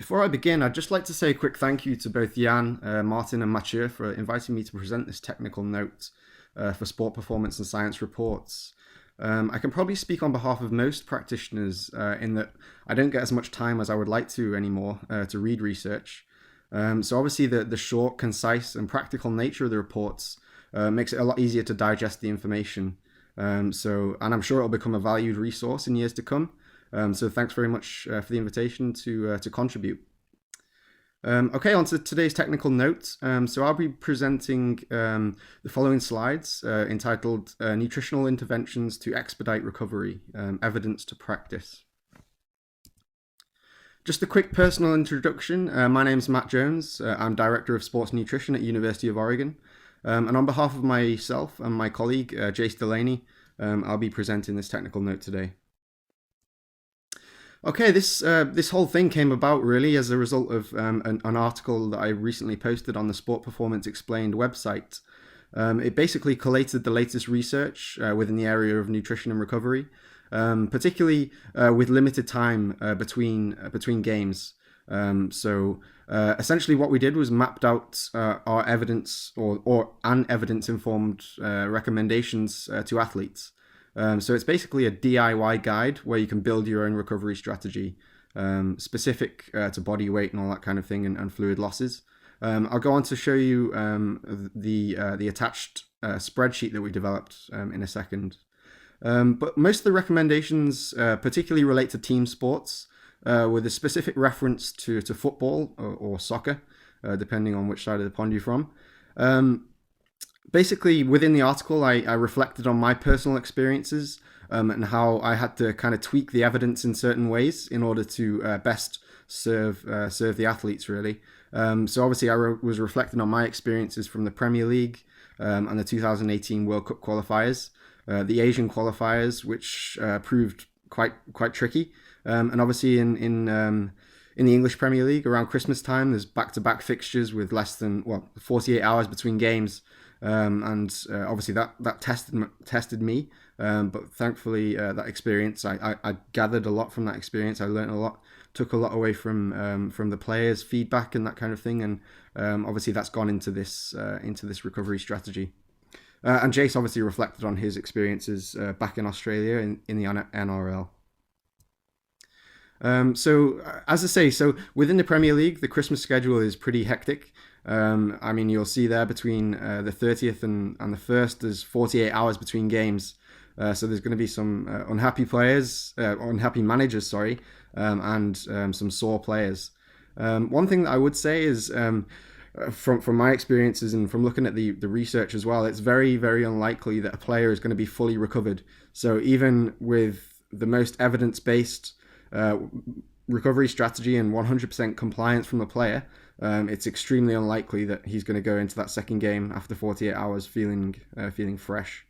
Before I begin, I'd just like to say a quick thank you to both Jan, Martin, and Mathieu for inviting me to present this technical note for sport performance and science reports. I can probably speak on behalf of most practitioners in that I don't get as much time as I would like to anymore to read research. So obviously the short, concise, and practical nature of the reports makes it a lot easier to digest the information. And I'm sure it'll become a valued resource in years to come. So thanks very much for the invitation to contribute. Okay, on to today's technical note. So I'll be presenting the following slides entitled Nutritional Interventions to Expedite Recovery, Evidence to Practice. Just a quick personal introduction. My name is Matt Jones. I'm Director of Sports Nutrition at University of Oregon. And on behalf of myself and my colleague, Jace Delaney, I'll be presenting this technical note today. Okay, this whole thing came about really as a result of an article that I recently posted on the Sport Performance Explained website. It basically collated the latest research within the area of nutrition and recovery, particularly with limited time between games. Essentially what we did was mapped out our evidence or evidence-informed recommendations to athletes. So it's basically a DIY guide where you can build your own recovery strategy, specific to body weight and all that kind of thing, and fluid losses. I'll go on to show you the attached spreadsheet that we developed in a second. But most of the recommendations particularly relate to team sports, with a specific reference to football or soccer, depending on which side of the pond you're from. Basically, within the article, I reflected on my personal experiences and how I had to kind of tweak the evidence in certain ways in order to best serve the athletes, really. So obviously, I was reflecting on my experiences from the Premier League and the 2018 World Cup qualifiers, the Asian qualifiers, which proved quite tricky, and obviously in the English Premier League around Christmas time, there's back-to-back fixtures with less than 48 hours between games. Obviously that tested me, but thankfully that experience, I gathered a lot from that experience. I learned a lot, took a lot away from the players' feedback and that kind of thing, and obviously that's gone into this recovery strategy. And Jace obviously reflected on his experiences back in Australia in the NRL. So as I say, so within the Premier League, the Christmas schedule is pretty hectic. I mean, you'll see there between the 30th and the 1st, there's 48 hours between games. So there's going to be some unhappy managers, sorry, and some sore players. One thing that I would say is, from my experiences and from looking at the research as well, it's very, very unlikely that a player is going to be fully recovered. So even with the most evidence-based recovery strategy and 100% compliance from the player, it's extremely unlikely that he's going to go into that second game after 48 hours feeling fresh.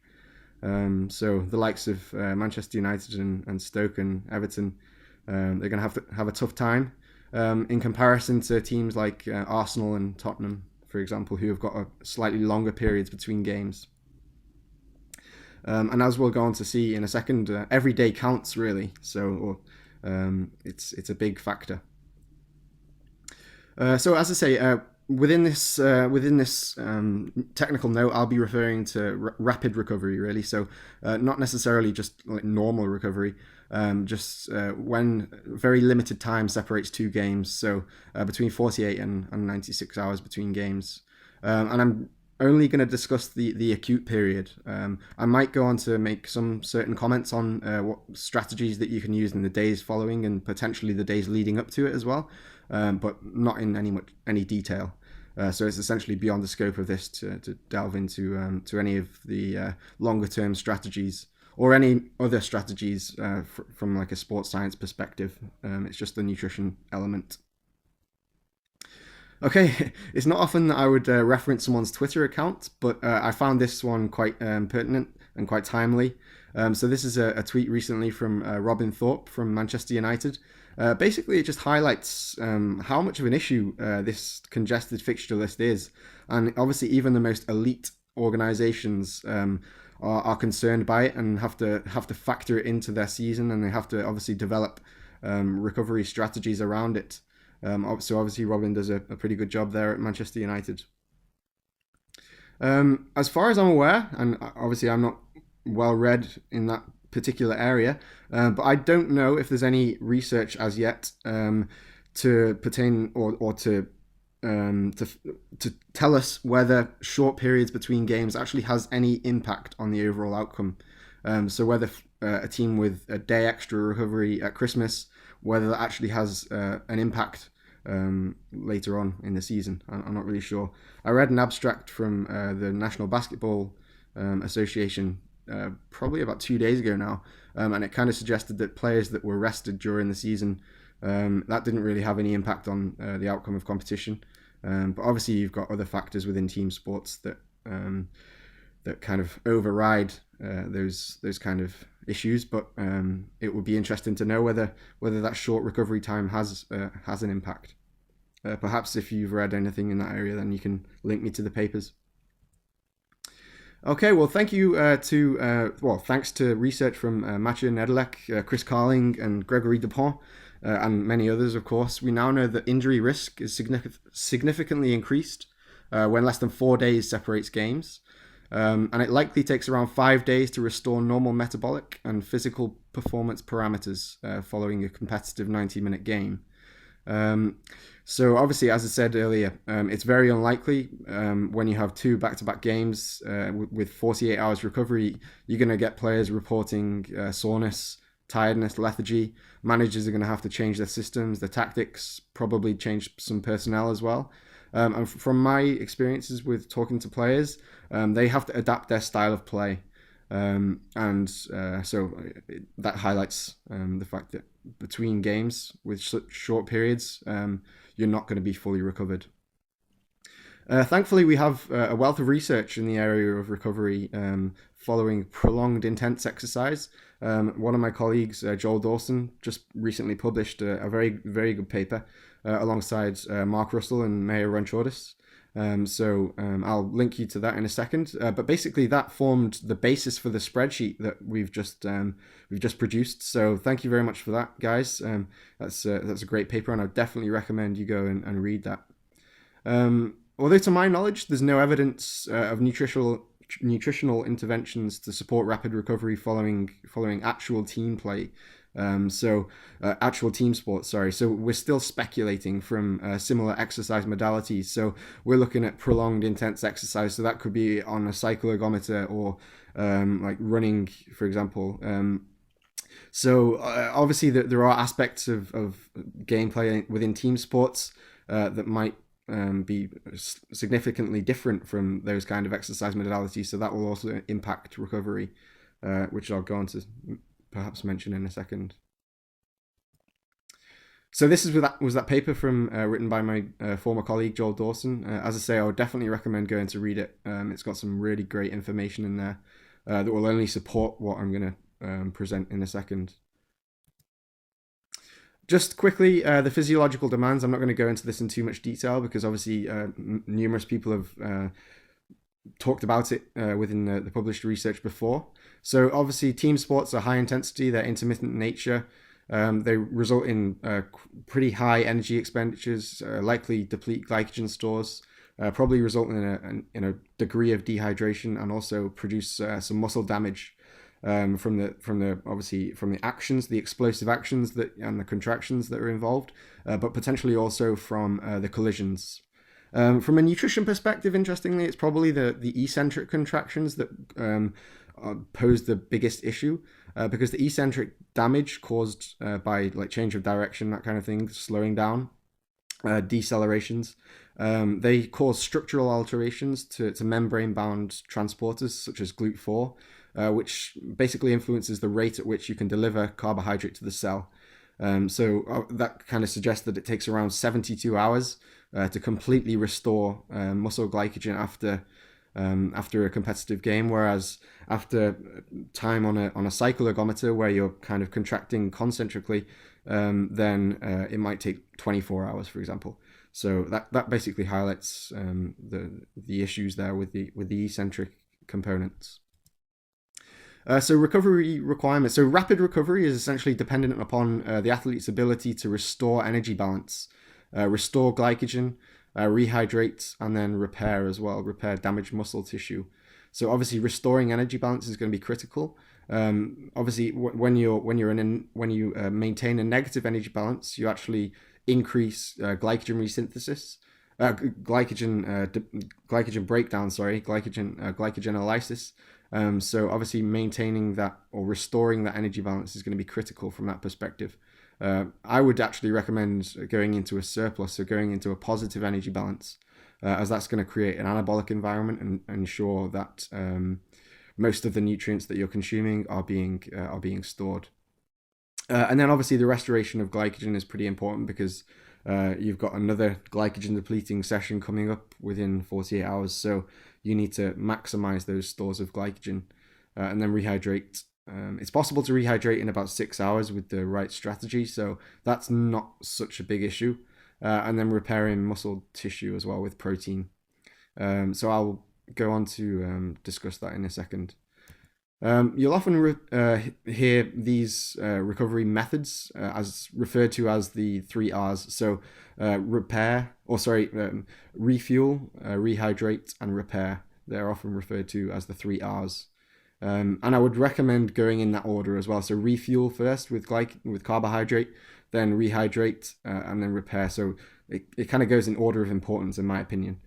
So the likes of Manchester United and Stoke and Everton, they're going to have a tough time in comparison to teams like Arsenal and Tottenham, for example, who have got a slightly longer periods between games. And as we'll go on to see in a second, every day counts really. So it's a big factor. So as I say, within this technical note, I'll be referring to rapid recovery, really. So not necessarily just like normal recovery, just when very limited time separates two games. So between 48 and 96 hours between games. And I'm only going to discuss the acute period. I might go on to make some certain comments on what strategies that you can use in the days following and potentially the days leading up to it as well, but not in any detail. So it's essentially beyond the scope of this to delve into to any of the longer term strategies or any other strategies from like a sports science perspective. It's just the nutrition element. Okay, it's not often that I would reference someone's Twitter account, but I found this one quite pertinent and quite timely. So this is a tweet recently from Robin Thorpe from Manchester United. Basically, it just highlights how much of an issue this congested fixture list is. And obviously, even the most elite organizations are concerned by it and have to factor it into their season, and they have to obviously develop recovery strategies around it. So obviously Robin does a pretty good job there at Manchester United. As far as I'm aware, and obviously I'm not well read in that particular area, but I don't know if there's any research as yet to pertain or um, to to tell us whether short periods between games actually has any impact on the overall outcome. So whether a team with a day extra recovery at Christmas, whether that actually has an impact later on in the season. I'm not really sure. I read an abstract from the National Basketball Association probably about 2 days ago now, and it kind of suggested that players that were rested during the season, that didn't really have any impact on the outcome of competition. But obviously, you've got other factors within team sports that kind of override those kind of issues. But it would be interesting to know whether that short recovery time has an impact. Perhaps if you've read anything in that area, then you can link me to the papers. Okay, well, thank you thanks to research from Mathieu Nedelec, Chris Carling, and Gregory Dupont, and many others, of course. We now know that injury risk is significantly increased when less than 4 days separates games. And it likely takes around 5 days to restore normal metabolic and physical performance parameters following a competitive 90-minute game. So obviously, as I said earlier, it's very unlikely when you have two back-to-back games with 48 hours recovery, you're going to get players reporting soreness, tiredness, lethargy. Managers are going to have to change their systems, their tactics, probably change some personnel as well. And from my experiences with talking to players, they have to adapt their style of play. So that highlights the fact that between games with short periods, you're not going to be fully recovered. Thankfully, we have a wealth of research in the area of recovery following prolonged intense exercise. One of my colleagues, Joel Dawson, just recently published a very, very good paper alongside Mark Russell and Mayor Ronchordis. I'll link you to that in a second. But basically, that formed the basis for the spreadsheet that we've just produced. So thank you very much for that, guys. That's a great paper, and I definitely recommend you go and read that. Although to my knowledge, there's no evidence of nutritional interventions to support rapid recovery following actual team play. Actual team sports, sorry. So we're still speculating from similar exercise modalities. So we're looking at prolonged intense exercise. So that could be on a cycle ergometer or like running, for example. Obviously there are aspects of gameplay within team sports that might be significantly different from those kind of exercise modalities. So that will also impact recovery, which I'll go on to perhaps mention in a second. So this was that paper from written by my former colleague Joel Dawson. As I say, I would definitely recommend going to read it. It's got some really great information in there that will only support what I'm going to present in a second. Just quickly, the physiological demands. I'm not going to go into this in too much detail because obviously numerous people have talked about it within the published research before. So obviously team sports are high intensity, they're intermittent in nature. They result in pretty high energy expenditures, likely deplete glycogen stores, probably result in a degree of dehydration, and also produce some muscle damage from the actions, the explosive actions and the contractions that are involved, but potentially also from the collisions. From a nutrition perspective, interestingly, it's probably the eccentric contractions that pose the biggest issue, because the eccentric damage caused by like change of direction, that kind of thing, slowing down, decelerations, they cause structural alterations to membrane-bound transporters such as GLUT4, which basically influences the rate at which you can deliver carbohydrate to the cell. That kind of suggests that it takes around 72 hours to completely restore muscle glycogen after a competitive game, whereas after time on a cycle ergometer where you're kind of contracting concentrically, then it might take 24 hours, for example. So that basically highlights the issues there with the eccentric components. So recovery requirements. So rapid recovery is essentially dependent upon the athlete's ability to restore energy balance. restore glycogen, rehydrate, and then repair as well, repair damaged muscle tissue. So obviously restoring energy balance is going to be critical. Obviously, when you maintain a negative energy balance, you actually increase glycogen resynthesis, glycogen breakdown. Sorry, glycogenolysis. So obviously, maintaining that or restoring that energy balance is going to be critical from that perspective. I would actually recommend going into a surplus, so going into a positive energy balance, as that's going to create an anabolic environment and ensure that most of the nutrients that you're consuming are being stored. And then obviously the restoration of glycogen is pretty important because you've got another glycogen depleting session coming up within 48 hours. So you need to maximize those stores of glycogen and then rehydrate. It's possible to rehydrate in about 6 hours with the right strategy. So that's not such a big issue. And then repairing muscle tissue as well with protein. So I'll go on to discuss that in a second. You'll often hear these recovery methods as referred to as the 3 R's. So refuel, rehydrate, and repair. They're often referred to as the 3 R's. And I would recommend going in that order as well. So refuel first with carbohydrate, then rehydrate, and then repair. So it kind of goes in order of importance, in my opinion.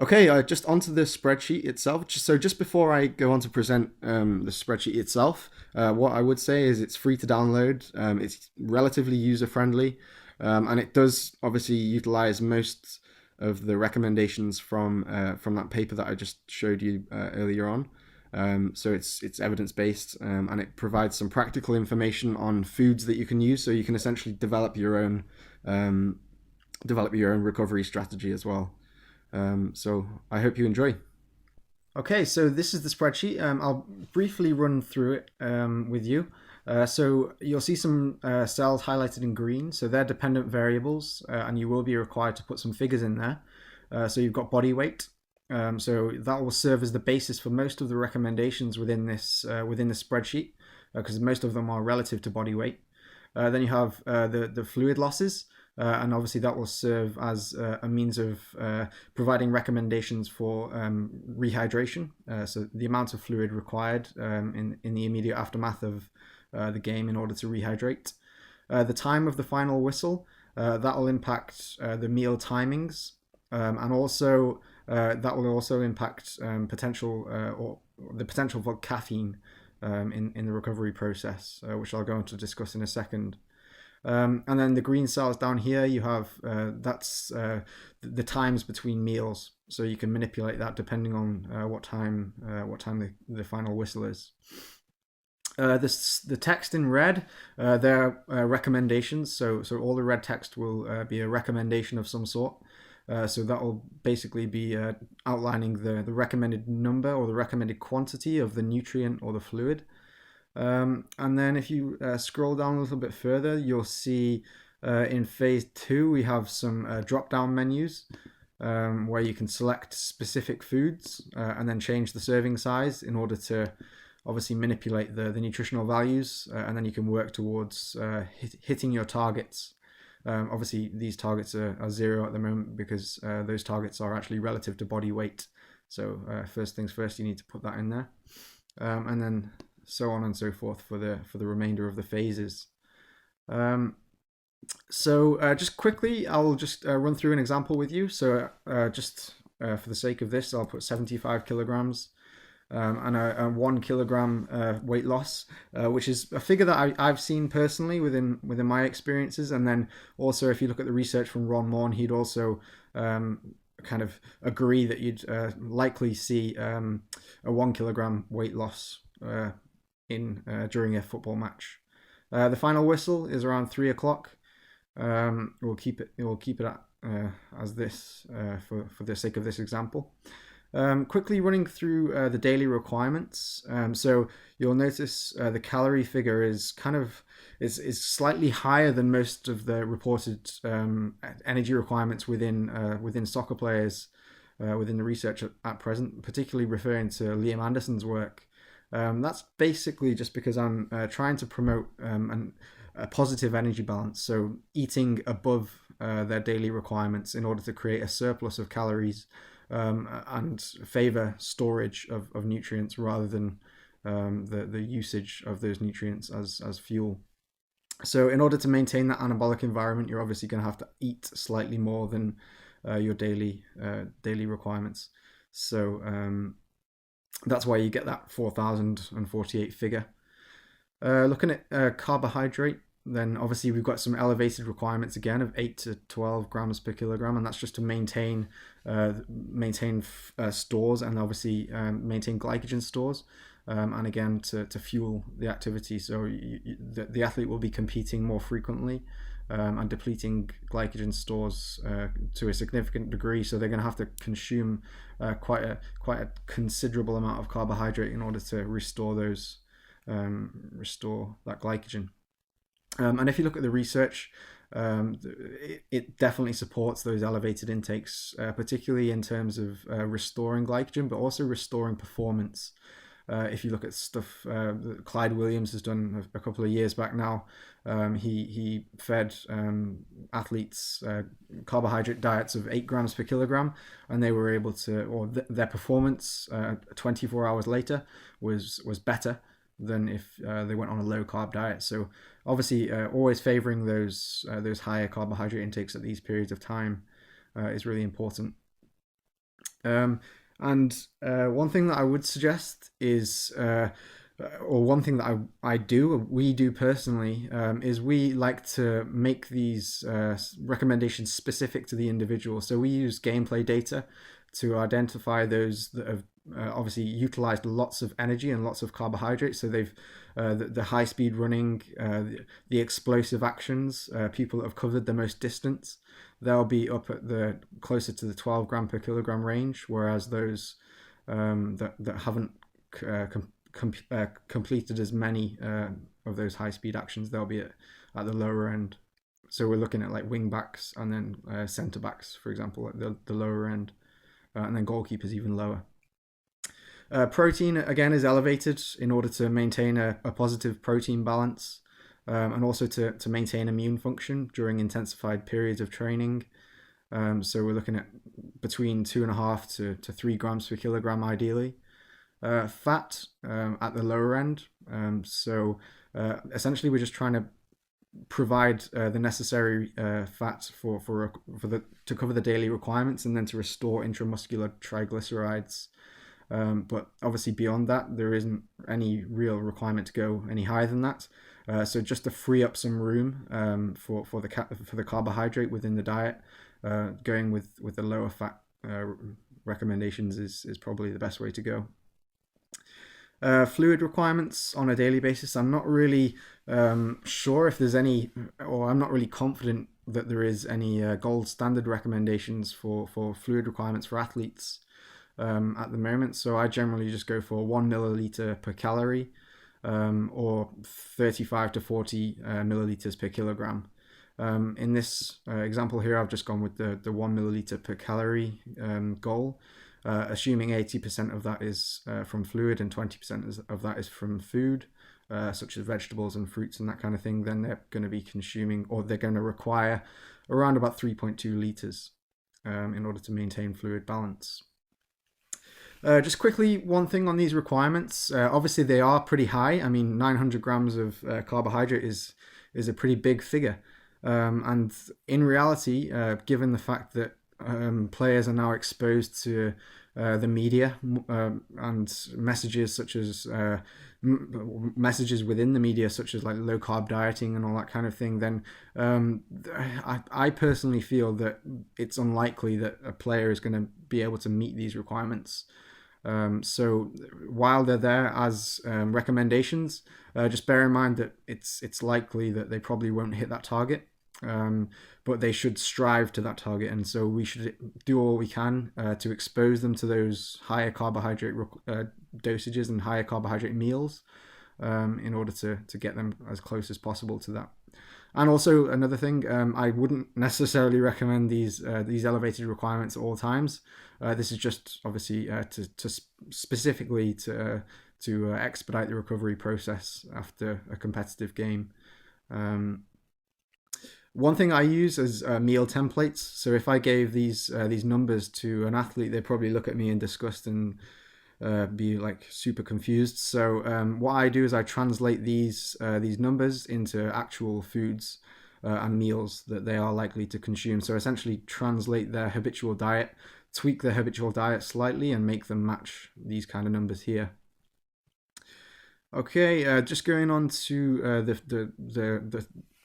Okay, just onto the spreadsheet itself. So just before I go on to present the spreadsheet itself, what I would say is it's free to download. It's relatively user-friendly, and it does obviously utilize most of the recommendations from that paper that I just showed you earlier on. So it's evidence-based, and it provides some practical information on foods that you can use, so you can essentially develop your own recovery strategy as well. So I hope you enjoy. Okay, so this is the spreadsheet. I'll briefly run through it with you. So you'll see some cells highlighted in green. So they're dependent variables, and you will be required to put some figures in there. So you've got body weight. So that will serve as the basis for most of the recommendations within this spreadsheet, because most of them are relative to body weight. Then you have the fluid losses. And obviously that will serve as a means of providing recommendations for rehydration. So the amount of fluid required in the immediate aftermath of the game in order to rehydrate. The time of the final whistle, that will impact the meal timings, and also that will also impact the potential for caffeine in the recovery process, which I'll go on to discuss in a second. And then the green cells down here, you have that's the times between meals, so you can manipulate that depending on what time the final whistle is. The text in red, they're recommendations. So all the red text will be a recommendation of some sort. So that will basically be outlining the recommended number or the recommended quantity of the nutrient or the fluid. And then if you scroll down a little bit further, you'll see in phase 2 we have some drop-down menus where you can select specific foods and then change the serving size in order to obviously manipulate the nutritional values, and then you can work towards hitting your targets. Obviously these targets are 0 at the moment because those targets are actually relative to body weight. So first things first, you need to put that in there, and then so on and so forth for the remainder of the phases. So just quickly, I'll just run through an example with you. So just for the sake of this, I'll put 75 kilograms and a 1 kilogram weight loss, which is a figure that I've seen personally within my experiences. And then also, if you look at the research from Ron Morn, he'd also kind of agree that you'd likely see a 1 kilogram weight loss during a football match. The final whistle is around 3 o'clock. We'll keep it at as this for the sake of this example. Quickly running through the daily requirements. So you'll notice the calorie figure is is slightly higher than most of the reported energy requirements within soccer players within the research at present, particularly referring to Liam Anderson's work. That's basically just because I'm trying to promote a positive energy balance. So eating above their daily requirements in order to create a surplus of calories and favor storage of nutrients rather than the usage of those nutrients as fuel. So in order to maintain that anabolic environment, you're obviously going to have to eat slightly more than your daily requirements. So that's why you get that 4,048 figure. Looking at carbohydrate, then obviously we've got some elevated requirements again of 8 to 12 grams per kilogram, and that's just to maintain stores and obviously maintain glycogen stores. And again, to fuel the activity. So the athlete will be competing more frequently and depleting glycogen stores to a significant degree. So they're going to have to consume quite a considerable amount of carbohydrate in order to restore that glycogen. And if you look at the research, it definitely supports those elevated intakes, particularly in terms of restoring glycogen, but also restoring performance. If you look at stuff that Clyde Williams has done a couple of years back now, he fed athletes carbohydrate diets of 8 grams per kilogram, and they were able to, or their performance 24 hours later was better than if they went on a low carb diet. So obviously, always favoring those higher carbohydrate intakes at these periods of time is really important. And one thing that I would suggest is, or one thing that we do personally, is we like to make these recommendations specific to the individual. So we use gameplay data to identify those that have obviously utilized lots of energy and lots of carbohydrates. So they've the high speed running, the explosive actions, people that have covered the most distance, they'll be up at the closer to the 12 gram per kilogram range, whereas those that haven't completed as many of those high speed actions, they'll be at the lower end. So we're looking at like wing backs and then centre backs, for example, at the lower end, and then goalkeepers even lower. Protein again is elevated in order to maintain a positive protein balance, and also to maintain immune function during intensified periods of training. So we're looking at between 2.5 to 3 grams per kilogram ideally. Fat at the lower end. So essentially we're just trying to provide the necessary fat to cover the daily requirements and then to restore intramuscular triglycerides. But obviously beyond that, there isn't any real requirement to go any higher than that. So just to free up some room for the carbohydrate within the diet, going with the lower fat recommendations is probably the best way to go. Fluid requirements on a daily basis, I'm not really sure if there's any, or I'm not really confident that there is any gold standard recommendations for fluid requirements for athletes at the moment. So I generally just go for 1 milliliter per calorie, or 35 to 40 milliliters per kilogram. In this example here, I've just gone with the 1 milliliter per calorie goal, assuming 80% of that is from fluid and 20% of that is from food, such as vegetables and fruits and that kind of thing. Then they're going to be consuming, or they're going to require around about 3.2 liters in order to maintain fluid balance. Just quickly, one thing on these requirements. Obviously, they are pretty high. I mean, 900 grams of carbohydrate is a pretty big figure. And in reality, given the fact that players are now exposed to the media and messages such as messages within the media, such as like low carb dieting and all that kind of thing, then I personally feel that it's unlikely that a player is going to be able to meet these requirements. So while they're there as recommendations, just bear in mind that it's likely that they probably won't hit that target, but they should strive to that target, and so we should do all we can to expose them to those higher carbohydrate dosages and higher carbohydrate meals in order to get them as close as possible to that. And also another thing, I wouldn't necessarily recommend these elevated requirements at all times. This is just obviously to specifically to expedite the recovery process after a competitive game. One thing I use is meal templates. So if I gave these numbers to an athlete, they'd probably look at me in disgust and be like super confused. So what I do is I translate these numbers into actual foods and meals that they are likely to consume. So essentially translate their habitual diet, tweak their habitual diet slightly, and make them match these kind of numbers here. Okay, just going on to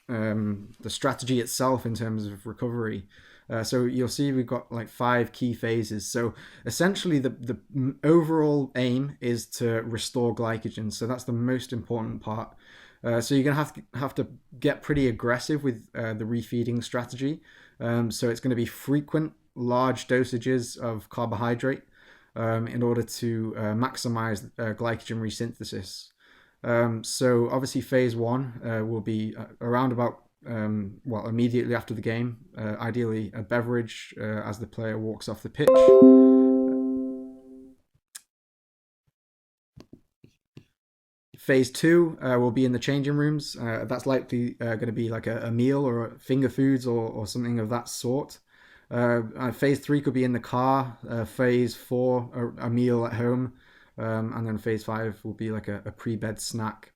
the strategy itself in terms of recovery. So you'll see we've got like 5 key phases. So essentially, the overall aim is to restore glycogen. So that's the most important part. So you're gonna have to get pretty aggressive with the refeeding strategy. So it's going to be frequent, large dosages of carbohydrate in order to maximize glycogen resynthesis. So obviously phase one will be around about immediately after the game. Ideally a beverage as the player walks off the pitch. Phase two will be in the changing rooms. That's likely going to be like a meal or finger foods or something of that sort. Phase three could be in the car. Phase four, a meal at home. And then phase five will be like a pre-bed snack.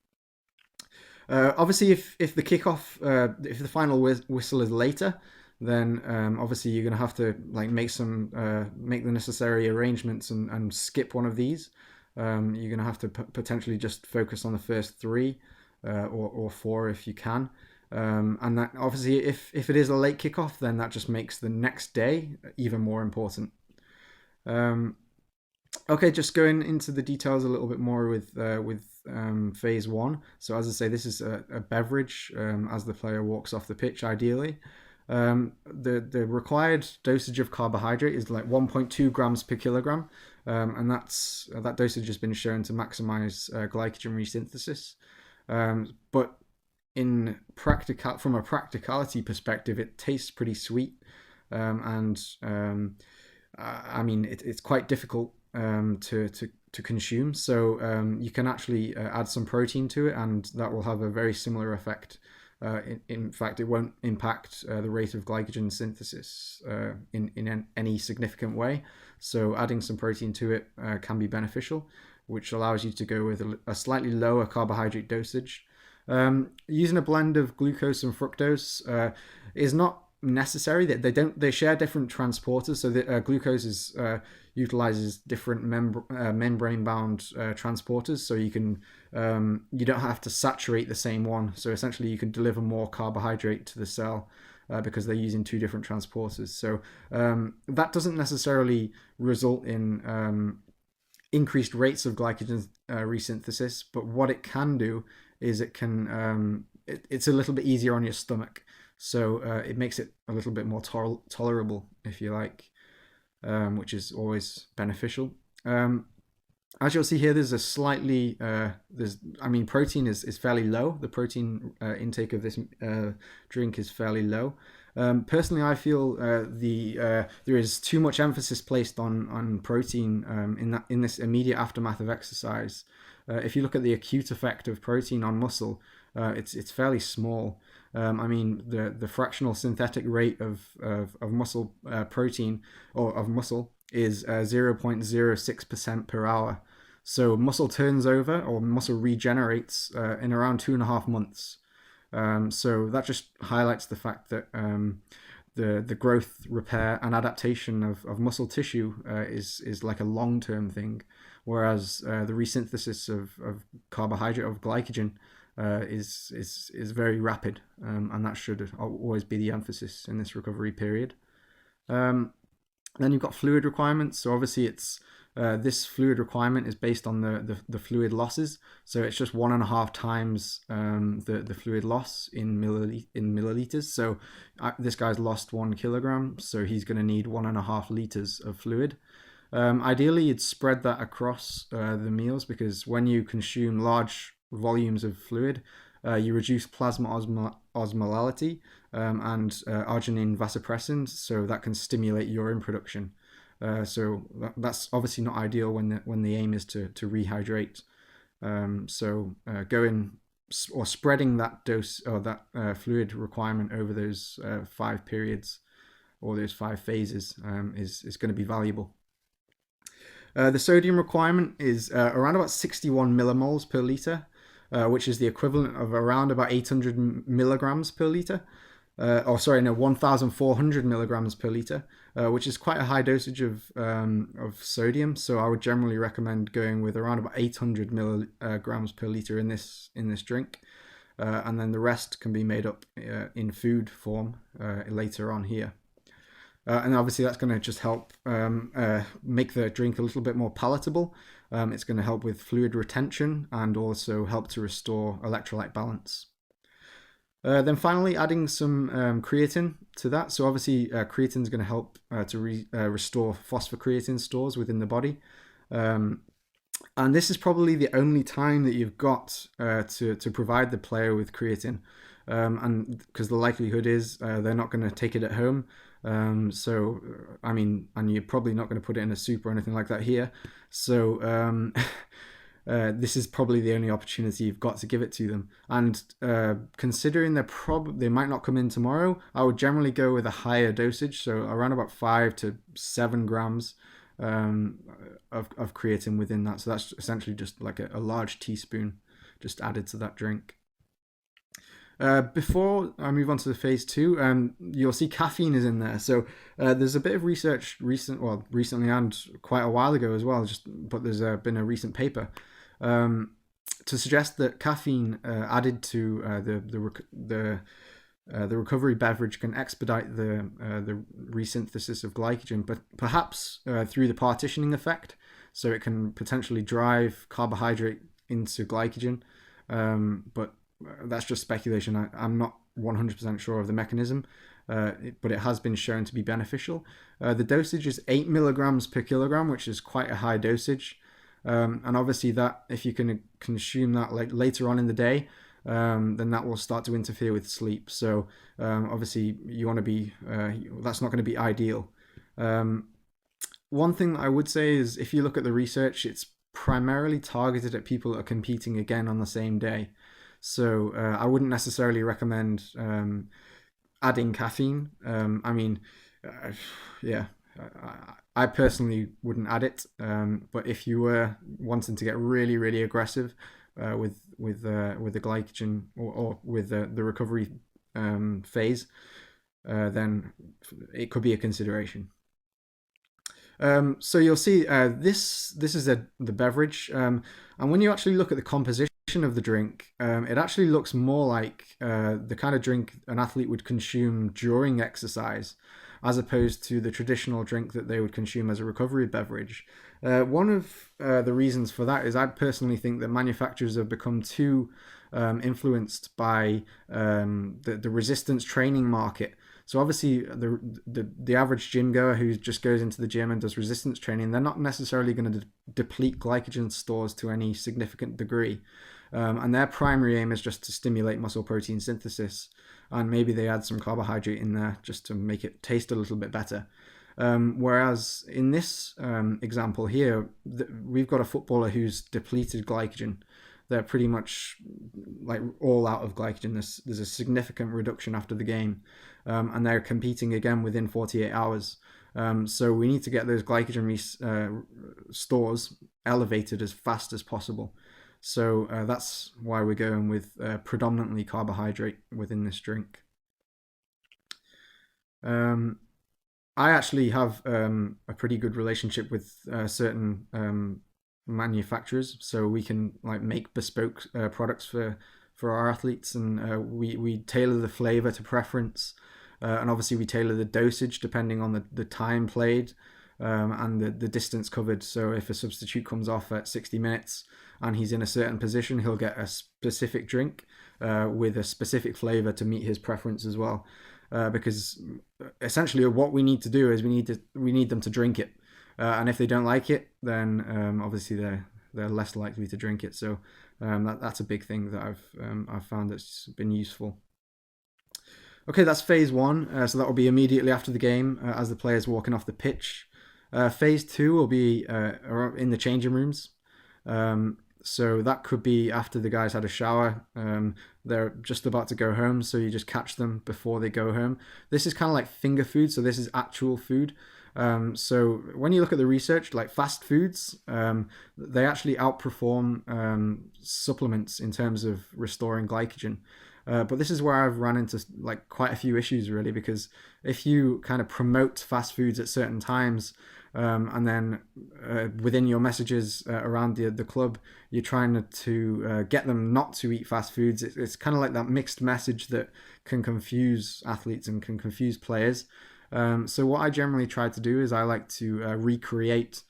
Obviously, if the kickoff, if the final whistle is later, then obviously you're going to have to like make the necessary arrangements and skip one of these. You're going to have to potentially just focus on the first 3 or 4 if you can. And that obviously, if it is a late kickoff, then that just makes the next day even more important. Okay, just going into the details a little bit more with phase one. So as I say, this is a beverage as the player walks off the pitch, ideally. The required dosage of carbohydrate is like 1.2 grams per kilogram, and that dosage has been shown to maximize glycogen resynthesis. But from a practicality perspective, it tastes pretty sweet, and I mean it's quite difficult to consume. So you can actually add some protein to it, and that will have a very similar effect. In fact, it won't impact the rate of glycogen synthesis in any significant way. So adding some protein to it can be beneficial, which allows you to go with a slightly lower carbohydrate dosage. Using a blend of glucose and fructose is not necessary. They share different transporters. So the glucose utilizes different membrane bound transporters, so you don't have to saturate the same one. So essentially you can deliver more carbohydrate to the cell because they're using 2 different transporters. So that doesn't necessarily result in increased rates of glycogen resynthesis, but what it can do is it's a little bit easier on your stomach. So it makes it a little bit more tolerable, if you like, which is always beneficial. As you'll see here, there's a slightly, protein is fairly low. The protein intake of this drink is fairly low. Personally, I feel there is too much emphasis placed on protein in this immediate aftermath of exercise. If you look at the acute effect of protein on muscle, it's fairly small. The fractional synthetic rate of muscle protein or of muscle is 0.06% per hour. So muscle turns over or muscle regenerates in around 2.5 months. So that just highlights the fact that the growth, repair, and adaptation of muscle tissue is like a long-term thing, whereas the resynthesis of carbohydrate, of glycogen, is very rapid, and that should always be the emphasis in this recovery period. Then you've got fluid requirements. So obviously this fluid requirement is based on the fluid losses. So it's just 1.5 times the fluid loss in milliliters. So this guy's lost 1 kilogram, so he's going to need 1.5 liters of fluid. Ideally, you'd spread that across the meals, because when you consume large volumes of fluid, you reduce plasma osmolality and arginine vasopressin, so that can stimulate urine production. So that's obviously not ideal when the aim is to rehydrate. So go in or spreading that dose or that fluid requirement over those 5 periods or those 5 phases is going to be valuable. The sodium requirement is around about 61 millimoles per liter, which is the equivalent of around about 800 milligrams per liter. 1,400 milligrams per liter, which is quite a high dosage of sodium. So I would generally recommend going with around about 800 milligrams per liter in this drink, and then the rest can be made up in food form later on here. And obviously that's going to just help make the drink a little bit more palatable. It's going to help with fluid retention and also help to restore electrolyte balance. Then finally adding some creatine to that. So obviously creatine is going to help to restore phosphocreatine stores within the body. And this is probably the only time that you've got to provide the player with creatine. And because the likelihood is they're not going to take it at home. So, I mean, and you're probably not going to put it in a soup or anything like that here. So, this is probably the only opportunity you've got to give it to them. And considering they might not come in tomorrow, I would generally go with a higher dosage, so around about 5 to 7 grams of creatine within that. So that's essentially just like a large teaspoon just added to that drink. Before I move on to the phase 2, you'll see caffeine is in there. So there's a bit of research recently and quite a while ago as well. But there's been a recent paper to suggest that caffeine added to the recovery beverage can expedite the resynthesis of glycogen, but perhaps through the partitioning effect. So it can potentially drive carbohydrate into glycogen, but that's just speculation. I'm not 100% sure of the mechanism, but it has been shown to be beneficial. The dosage is 8 milligrams per kilogram, which is quite a high dosage. And obviously that if you can consume that like later on in the day, then that will start to interfere with sleep. So obviously you want to be, that's not going to be ideal. One thing I would say is if you look at the research, it's primarily targeted at people that are competing again on the same day. So I wouldn't necessarily recommend adding caffeine. I personally wouldn't add it. But if you were wanting to get really, really aggressive with the glycogen or with the recovery phase, then it could be a consideration. So you'll see this is the beverage, and when you actually look at the composition of the drink, it actually looks more like the kind of drink an athlete would consume during exercise, as opposed to the traditional drink that they would consume as a recovery beverage. One of the reasons for that is I personally think that manufacturers have become too influenced by the resistance training market. So obviously the average gym goer who just goes into the gym and does resistance training, they're not necessarily going to deplete glycogen stores to any significant degree. And their primary aim is just to stimulate muscle protein synthesis. And maybe they add some carbohydrate in there just to make it taste a little bit better. Whereas in this example here, we've got a footballer who's depleted glycogen. They're pretty much like all out of glycogen. There's a significant reduction after the game, and they're competing again within 48 hours. So we need to get those glycogen stores elevated as fast as possible. So that's why we're going with predominantly carbohydrate within this drink. I actually have a pretty good relationship with certain manufacturers, so we can like make bespoke products for our athletes, and we tailor the flavor to preference, and obviously we tailor the dosage depending on the time played and the distance covered. So if a substitute comes off at 60 minutes and he's in a certain position, he'll get a specific drink with a specific flavor to meet his preference as well, because essentially what we need to do is we need them to drink it. And if they don't like it, then obviously they're less likely to drink it. So that's a big thing that I've found that's been useful. Okay, that's phase 1. So that will be immediately after the game as the player's walking off the pitch. Phase 2 will be in the changing rooms. So that could be after the guys had a shower. They're just about to go home, so you just catch them before they go home. This is kind of like finger food, so this is actual food. So when you look at the research, like fast foods, they actually outperform supplements in terms of restoring glycogen. But this is where I've run into like quite a few issues really, because if you kind of promote fast foods at certain times, and then within your messages around the club, you're trying to get them not to eat fast foods. It's kind of like that mixed message that can confuse athletes and can confuse players. So what I generally try to do is I like to recreate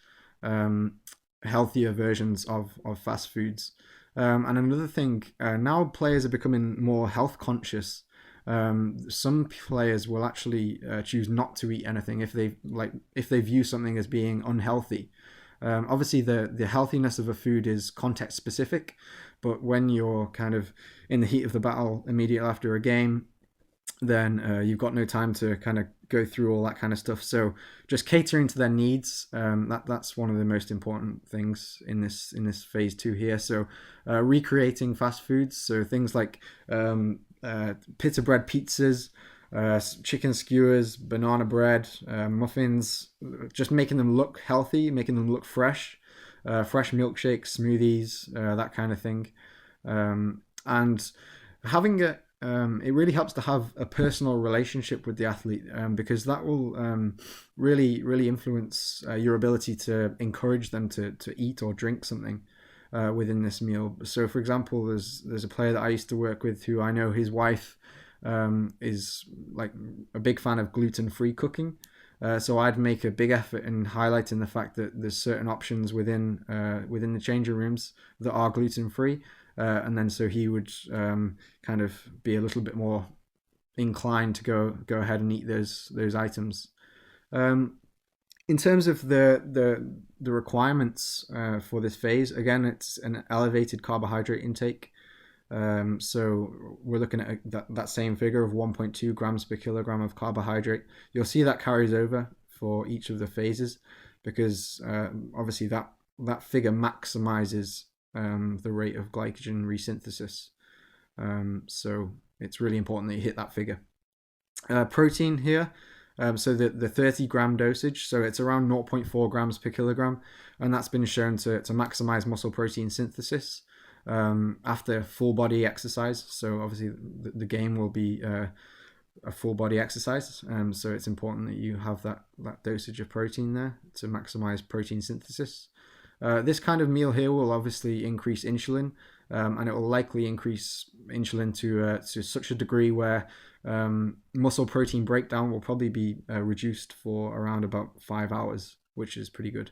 healthier versions of fast foods. And another thing, now players are becoming more health conscious. Some players will actually choose not to eat anything if they view something as being unhealthy. Obviously, the healthiness of a food is context specific, but when you're kind of in the heat of the battle immediately after a game, then you've got no time to kind of go through all that kind of stuff. So just catering to their needs, that's one of the most important things in this phase 2 here. So recreating fast foods, so things like pita bread pizzas, chicken skewers, banana bread, muffins, just making them look healthy, making them look fresh, fresh milkshakes, smoothies, that kind of thing. And having it really helps to have a personal relationship with the athlete, because that will really influence your ability to encourage them to eat or drink something within this meal. So for example, there's a player that I used to work with who I know his wife is like a big fan of gluten-free cooking. So I'd make a big effort in highlighting the fact that there's certain options within the changing rooms that are gluten-free. And then so he would kind of be a little bit more inclined to go ahead and eat those items. In terms of the requirements for this phase, again, it's an elevated carbohydrate intake. So we're looking at that same figure of 1.2 grams per kilogram of carbohydrate. You'll see that carries over for each of the phases, because obviously that figure maximizes the rate of glycogen resynthesis. So it's really important that you hit that figure. Protein here, so the 30-gram dosage, so it's around 0.4 grams per kilogram, and that's been shown to maximize muscle protein synthesis after full body exercise. So obviously the game will be a full body exercise, so it's important that you have that dosage of protein there to maximize protein synthesis. This kind of meal here will obviously increase insulin, and it will likely increase insulin to such a degree where muscle protein breakdown will probably be reduced for around about 5 hours, which is pretty good.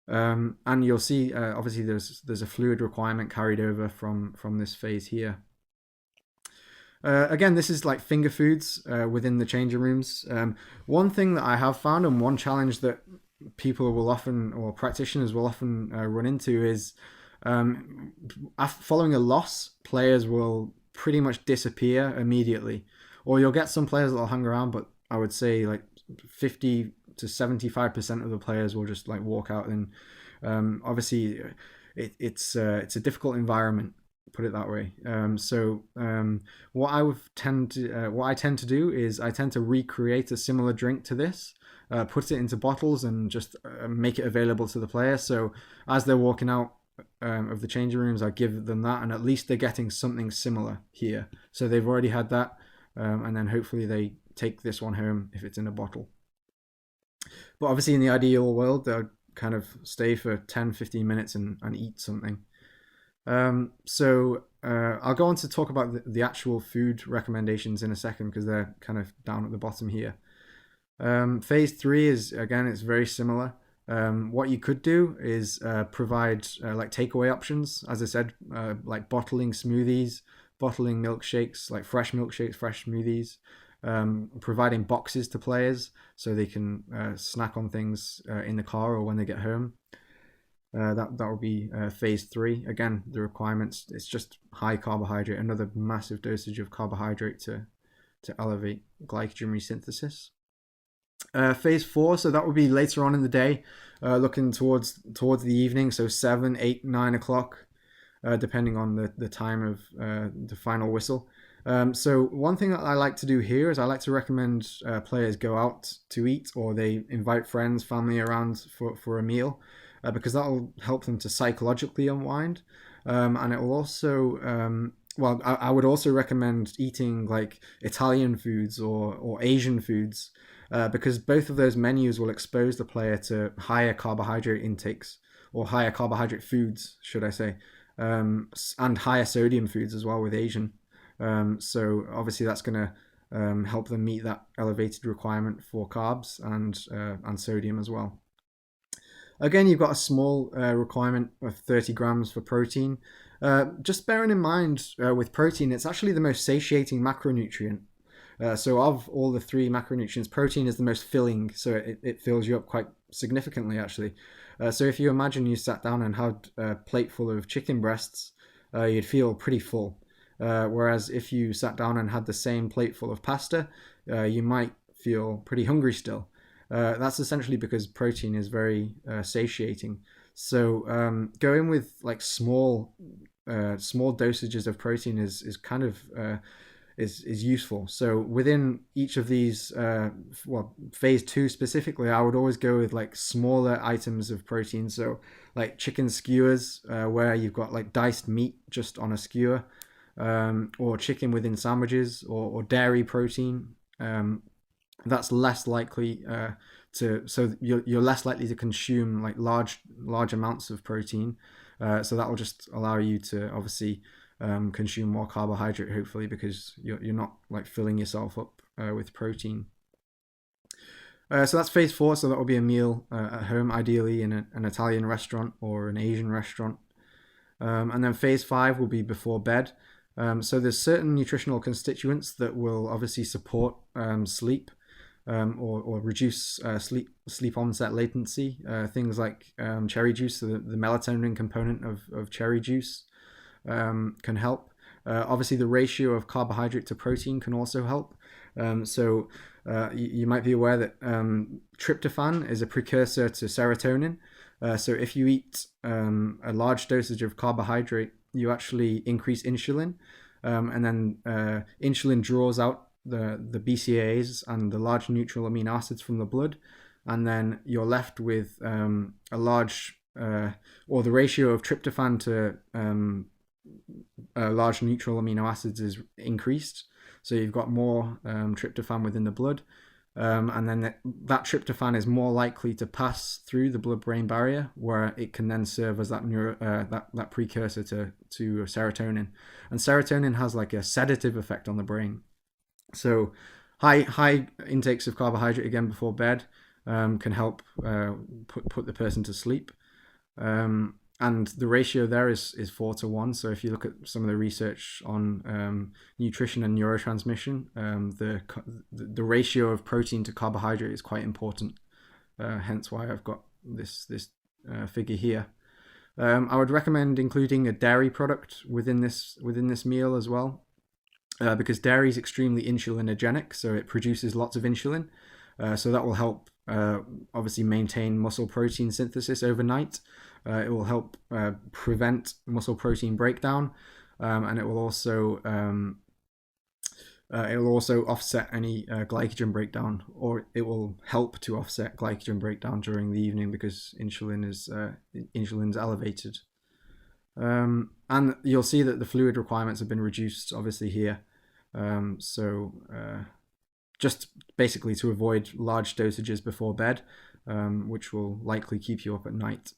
And you'll see, obviously, there's a fluid requirement carried over from this phase here. Again, this is like finger foods within the changing rooms. One thing that I have found, and one challenge that people will often, or practitioners will often run into, is following a loss, players will pretty much disappear immediately. Or you'll get some players that will hang around, but I would say like 50 to 75% of the players will just like walk out. And obviously it's a difficult environment, put it that way. What I tend to do is I tend to recreate a similar drink to this, put it into bottles and just make it available to the player. So as they're walking out of the changing rooms, I give them that, and at least they're getting something similar here. So they've already had that, and then hopefully they take this one home if it's in a bottle. But obviously in the ideal world, they'll kind of stay for 10-15 minutes and eat something. I'll go on to talk about the actual food recommendations in a second, because they're kind of down at the bottom here. Phase 3 is, again, it's very similar. What you could do is provide like takeaway options, as I said, like bottling smoothies, bottling milkshakes, like fresh milkshakes, fresh smoothies, providing boxes to players so they can snack on things in the car or when they get home. That will be phase 3. Again, the requirements, it's just high carbohydrate, another massive dosage of carbohydrate to elevate glycogen resynthesis. Phase 4, so that will be later on in the day, looking towards the evening, so 7, 8, 9 o'clock. depending on the time of the final whistle. So one thing that I like to do here is I like to recommend players go out to eat, or they invite friends, family around for a meal, because that'll help them to psychologically unwind. And it will also, well, I would also recommend eating like Italian foods or Asian foods, because both of those menus will expose the player to higher carbohydrate intakes, or higher carbohydrate foods, should I say, and higher sodium foods as well with Asian. So obviously that's going to help them meet that elevated requirement for carbs and sodium as well. Again, you've got a small requirement of 30 grams for protein. Just bearing in mind with protein, it's actually the most satiating macronutrient. So of all the three macronutrients, protein is the most filling, so it fills you up quite significantly actually. So if you imagine you sat down and had a plate full of chicken breasts, you'd feel pretty full. Whereas if you sat down and had the same plate full of pasta, you might feel pretty hungry still. That's essentially because protein is very satiating. So going with like small dosages of protein is kind of is useful. So within each of these, well, phase 2 specifically, I would always go with like smaller items of protein. So like chicken skewers, where you've got like diced meat just on a skewer, or chicken within sandwiches, or dairy protein. That's less likely so you're less likely to consume like large amounts of protein. So that will just allow you to obviously consume more carbohydrate, hopefully, because you're not like filling yourself up with protein. So that's phase 4. So that will be a meal at home, ideally in an Italian restaurant or an Asian restaurant. And then phase 5 will be before bed. So there's certain nutritional constituents that will obviously support sleep, or reduce sleep onset latency. Things like cherry juice, so the melatonin component of cherry juice can help. Obviously, the ratio of carbohydrate to protein can also help. So you might be aware that tryptophan is a precursor to serotonin. So if you eat a large dosage of carbohydrate, you actually increase insulin, and then insulin draws out the BCAAs and the large neutral amino acids from the blood, and then you're left with a large, or the ratio of tryptophan to large neutral amino acids is increased. So you've got more tryptophan within the blood, and then that tryptophan is more likely to pass through the blood-brain barrier, where it can then serve as that precursor to serotonin. And serotonin has like a sedative effect on the brain. So high intakes of carbohydrate again before bed can help put the person to sleep. And the ratio there is 4-1. So if you look at some of the research on nutrition and neurotransmission, the ratio of protein to carbohydrate is quite important. Hence why I've got this figure here. I would recommend including a dairy product within this meal as well, because dairy is extremely insulinogenic, so it produces lots of insulin. So that will help obviously maintain muscle protein synthesis overnight. It will help prevent muscle protein breakdown, and it will also offset any glycogen breakdown, or it will help to offset glycogen breakdown during the evening, because insulin's elevated. And you'll see that the fluid requirements have been reduced, obviously, here. Just basically to avoid large dosages before bed, which will likely keep you up at night.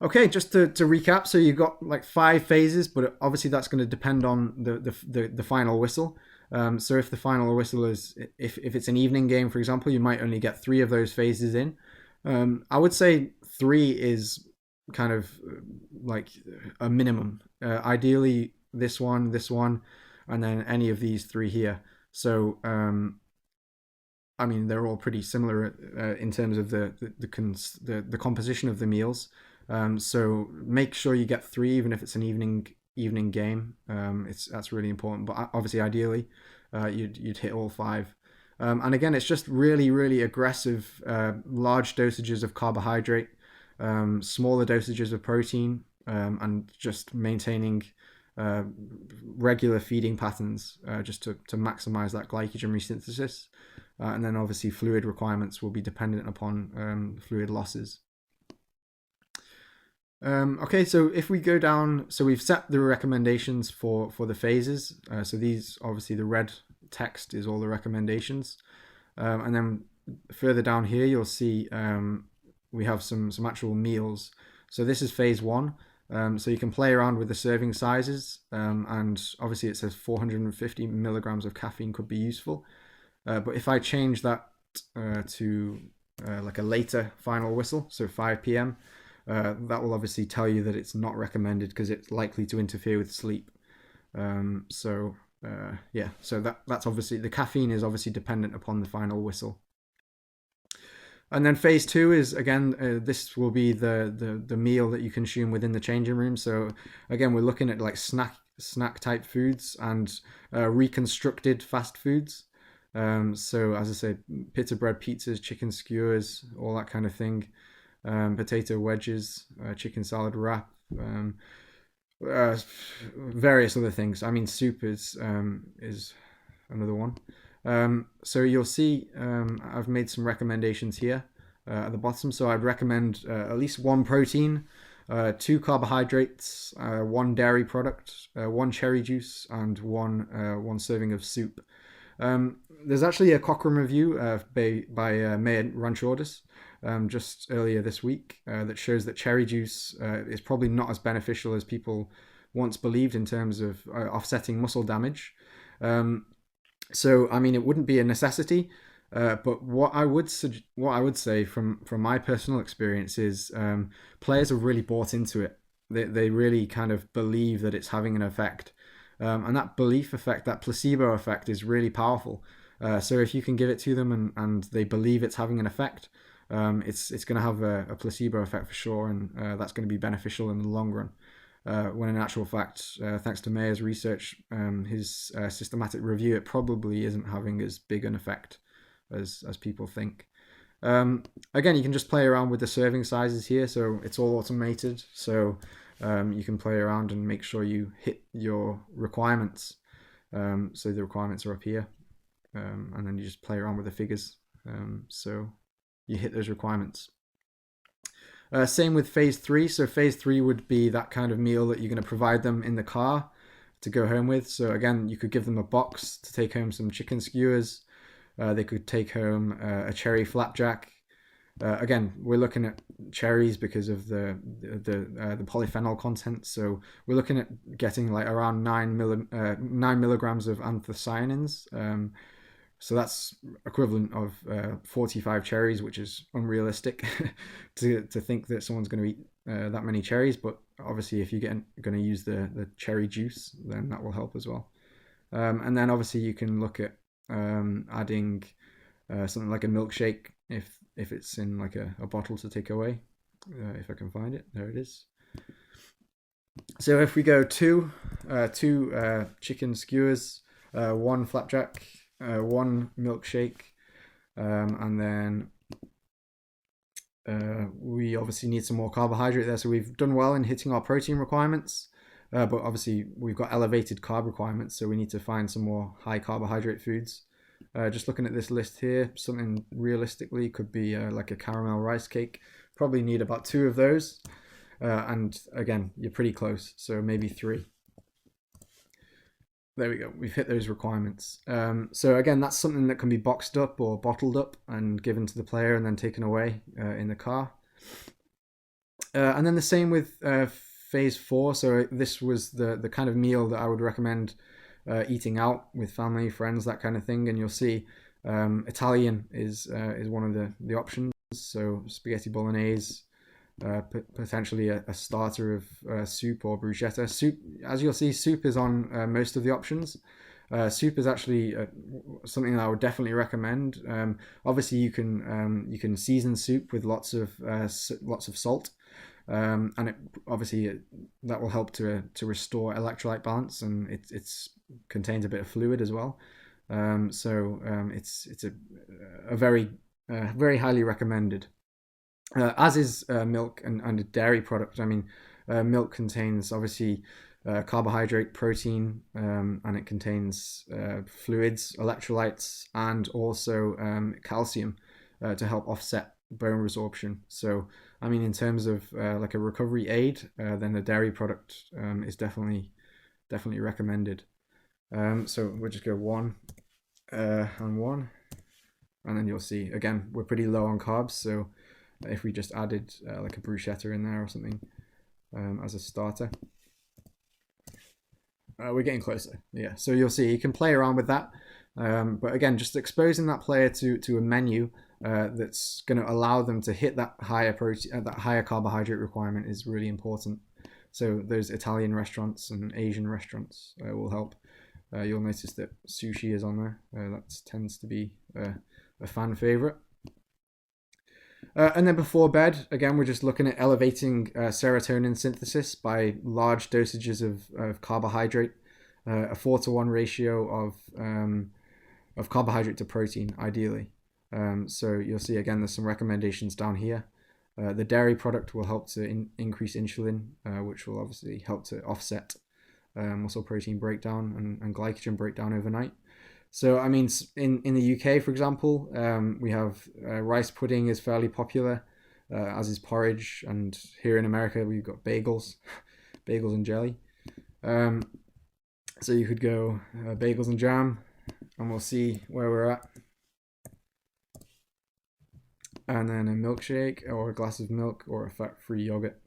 Okay, just to recap, so you've got like 5 phases, but obviously that's going to depend on the final whistle. So if the final whistle is, if it's an evening game, for example, you might only get 3 of those phases in. I would say 3 is kind of like a minimum. Ideally, this one, and then any of these 3 here. So, I mean, they're all pretty similar in terms of the composition of the meals. So make sure you get 3, even if it's an evening game. That's really important. But obviously, ideally, you'd hit all 5. And again, it's just really aggressive, large dosages of carbohydrate, smaller dosages of protein, and just maintaining regular feeding patterns just to maximize that glycogen resynthesis. And then obviously fluid requirements will be dependent upon fluid losses. Okay, so if we go down, so we've set the recommendations for the phases. So these, obviously the red text is all the recommendations. And then further down here, you'll see we have some actual meals. So this is phase 1. So you can play around with the serving sizes, and obviously it says 450 milligrams of caffeine could be useful. But if I change that to like a later final whistle, so 5 p.m., that will obviously tell you that it's not recommended because it's likely to interfere with sleep. So that's obviously, the caffeine is obviously dependent upon the final whistle. And then phase 2 is, again, this will be the meal that you consume within the changing room. So again, we're looking at like snack type foods and reconstructed fast foods. So as I say, pita bread pizzas, chicken skewers, all that kind of thing. Potato wedges, chicken salad wrap, various other things. I mean, soup is another one. So you'll see I've made some recommendations here at the bottom. So I'd recommend at least 1 protein, 2 carbohydrates, 1 dairy product, 1 cherry juice, and one serving of soup. There's actually a Cochrane review by May Ranchordis just earlier this week that shows that cherry juice is probably not as beneficial as people once believed in terms of offsetting muscle damage. So I mean, it wouldn't be a necessity, but what I would say from my personal experience is players have really bought into it. They really kind of believe that it's having an effect, and that belief effect, that placebo effect, is really powerful. So if you can give it to them and they believe it's having an effect, it's going to have a placebo effect for sure, and that's going to be beneficial in the long run. When in actual fact, thanks to Mayer's research, his systematic review, it probably isn't having as big an effect as people think. Again, you can just play around with the serving sizes here, so it's all automated. So you can play around and make sure you hit your requirements. So the requirements are up here, and then you just play around with the figures. So you hit those requirements. Same with phase 3. So phase 3 would be that kind of meal that you're going to provide them in the car to go home with. So again, you could give them a box to take home some chicken skewers. They could take home a cherry flapjack. Again, we're looking at cherries because of the polyphenol content. So we're looking at getting like around 9 milligrams of anthocyanins. So that's equivalent of 45 cherries, which is unrealistic to think that someone's going to eat that many cherries. But obviously, if you're going to use the cherry juice, then that will help as well. And then obviously you can look at adding something like a milkshake if it's in like a bottle to take away. If I can find it, there it is. So if we go two chicken skewers, 1 flapjack, 1 milkshake, and then we obviously need some more carbohydrate there. So we've done well in hitting our protein requirements, but obviously we've got elevated carb requirements, so we need to find some more high carbohydrate foods. Just looking at this list here, something realistically could be like a caramel rice cake. Probably need about 2 of those, and again, you're pretty close, so maybe 3. There we go. We've hit those requirements. So again, that's something that can be boxed up or bottled up and given to the player and then taken away in the car. And then the same with phase 4. So this was the kind of meal that I would recommend eating out with family, friends, that kind of thing. And you'll see Italian is one of the options. So spaghetti bolognese, potentially a starter of soup or bruschetta. Soup, as you'll see, soup is on most of the options. Soup is actually something that I would definitely recommend. Obviously, you can season soup with lots of salt, and that will help to restore electrolyte balance, and it contains a bit of fluid as well. So it's a very highly recommended. As is milk and a dairy product. I mean, Milk contains obviously carbohydrate, protein, and it contains fluids, electrolytes, and also calcium to help offset bone resorption. So, I mean, in terms of like a recovery aid, then a dairy product is definitely recommended. So we'll just go one and one, and then you'll see again we're pretty low on carbs. So if we just added like a bruschetta in there or something as a starter, we're getting closer. Yeah, so you'll see you can play around with that. But again, just exposing that player to a menu that's going to allow them to hit that higher protein, that higher carbohydrate requirement is really important. So those Italian restaurants and Asian restaurants will help. You'll notice that sushi is on there. That tends to be a fan favorite. And then before bed, again, we're just looking at elevating serotonin synthesis by large dosages of carbohydrate, a 4-to-1 ratio of carbohydrate to protein, ideally. So you'll see, again, there's some recommendations down here. The dairy product will help to increase insulin, which will obviously help to offset muscle protein breakdown and glycogen breakdown overnight. So, I mean, in the UK, for example, we have rice pudding is fairly popular, as is porridge. And here in America, we've got bagels, bagels and jelly. So you could go bagels and jam, and we'll see where we're at. And then a milkshake or a glass of milk or a fat-free yogurt.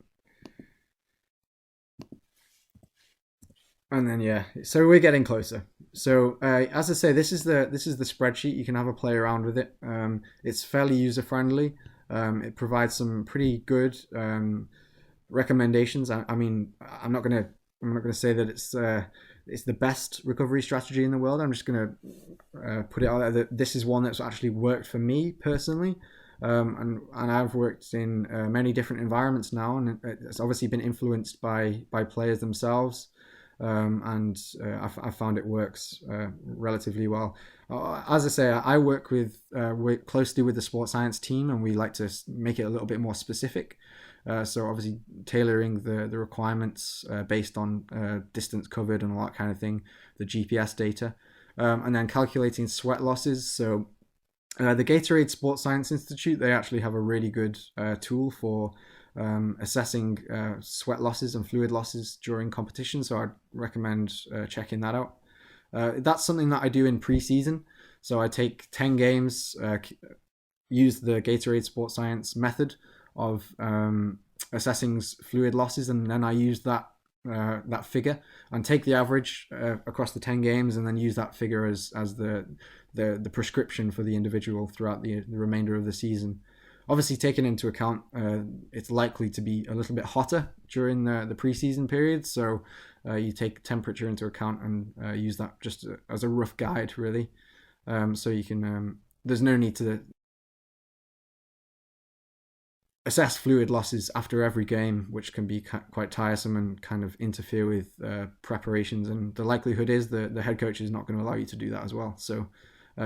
And then yeah, so we're getting closer. So as I say, this is the spreadsheet. You can have a play around with it. It's fairly user friendly. It provides some pretty good recommendations. I mean, I'm not gonna say that it's the best recovery strategy in the world. I'm just gonna put it out there that this is one that's actually worked for me personally. And I've worked in many different environments now, and it's obviously been influenced by players themselves. And I found it works relatively well. As I say, I work closely with the sports science team, and we like to make it a little bit more specific. So obviously tailoring the requirements based on distance covered and all that kind of thing, the GPS data, and then calculating sweat losses. So the Gatorade Sports Science Institute, they actually have a really good tool for assessing sweat losses and fluid losses during competition. So I'd recommend checking that out. That's something that I do in pre-season. So I take 10 games, use the Gatorade Sports Science method of assessing fluid losses, and then I use that figure and take the average across the 10 games, and then use that figure as the prescription for the individual throughout the remainder of the season. Obviously, taking into account it's likely to be a little bit hotter during the preseason period, so you take temperature into account and use that just as a rough guide, really. So you can there's no need to assess fluid losses after every game, which can be quite tiresome and kind of interfere with preparations. And the likelihood is the head coach is not going to allow you to do that as well. So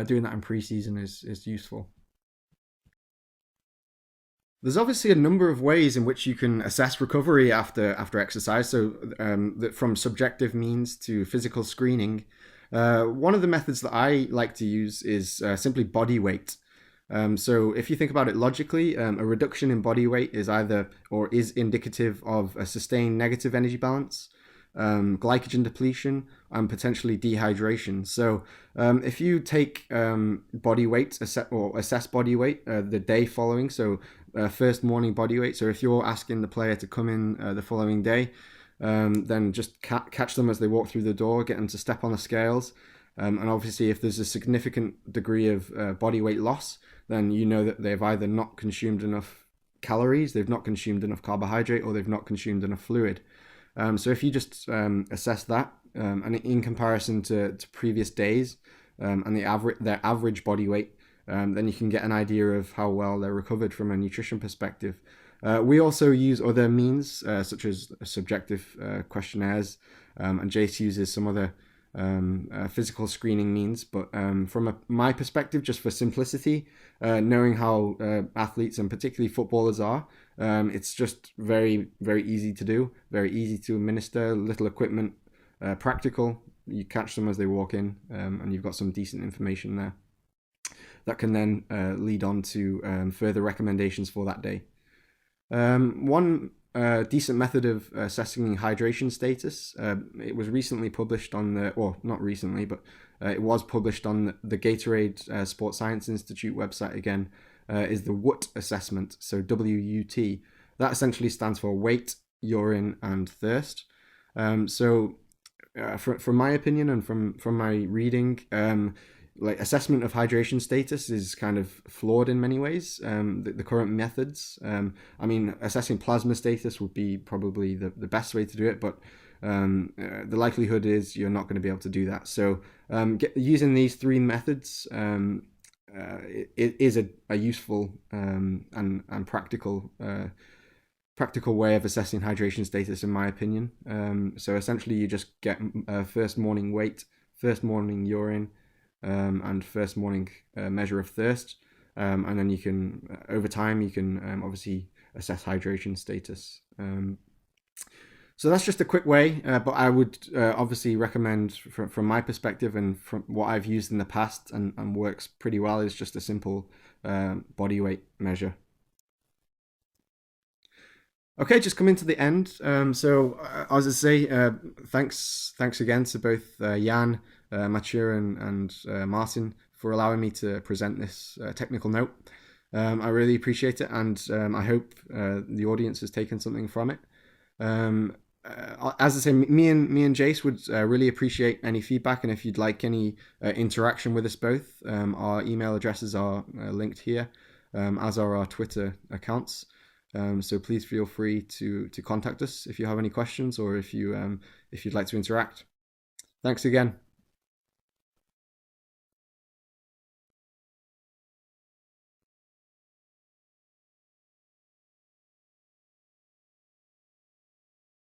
doing that in preseason is useful. There's obviously a number of ways in which you can assess recovery after exercise. So from subjective means to physical screening. One of the methods that I like to use is simply body weight. So if you think about it logically, a reduction in body weight is indicative of a sustained negative energy balance, glycogen depletion, and potentially dehydration. So if you take body weight or assess body weight the day following, so first morning body weight. So if you're asking the player to come in the following day, then just catch them as they walk through the door, get them to step on the scales. And obviously, if there's a significant degree of body weight loss, then you know that they've either not consumed enough calories, they've not consumed enough carbohydrate, or they've not consumed enough fluid. So if you just assess that, and in comparison to previous days, and their average body weight, then you can get an idea of how well they're recovered from a nutrition perspective. We also use other means, such as subjective questionnaires, and Jace uses some other physical screening means. But from my perspective, just for simplicity, knowing how athletes and particularly footballers are, It's just very, very easy to do, very easy to administer, little equipment, practical. You catch them as they walk in, and you've got some decent information there that can then lead on to further recommendations for that day. One decent method of assessing hydration status, it was recently published on or not recently, but it was published on the Gatorade Sports Science Institute website again, is the WUT assessment, so WUT. That essentially stands for weight, urine, and thirst. From my opinion and from my reading, like assessment of hydration status is kind of flawed in many ways. The current methods, I mean, assessing plasma status would be probably the best way to do it, but the likelihood is you're not going to be able to do that. So using these three methods it is a useful and practical way of assessing hydration status, in my opinion. So essentially, you just get first morning weight, first morning urine, and first morning measure of thirst, and then you can over time you can obviously assess hydration status. So that's just a quick way, but I would obviously recommend from my perspective and from what I've used in the past and works pretty well is just a simple body weight measure. Okay, just coming to the end. So as I say, thanks again to both Jan, Mature, and Martin for allowing me to present this technical note. I really appreciate it, and I hope the audience has taken something from it. As I say, me and Jace would really appreciate any feedback, and if you'd like any interaction with us both, our email addresses are linked here, as are our Twitter accounts. So please feel free to contact us if you have any questions or if you'd like to interact. Thanks again.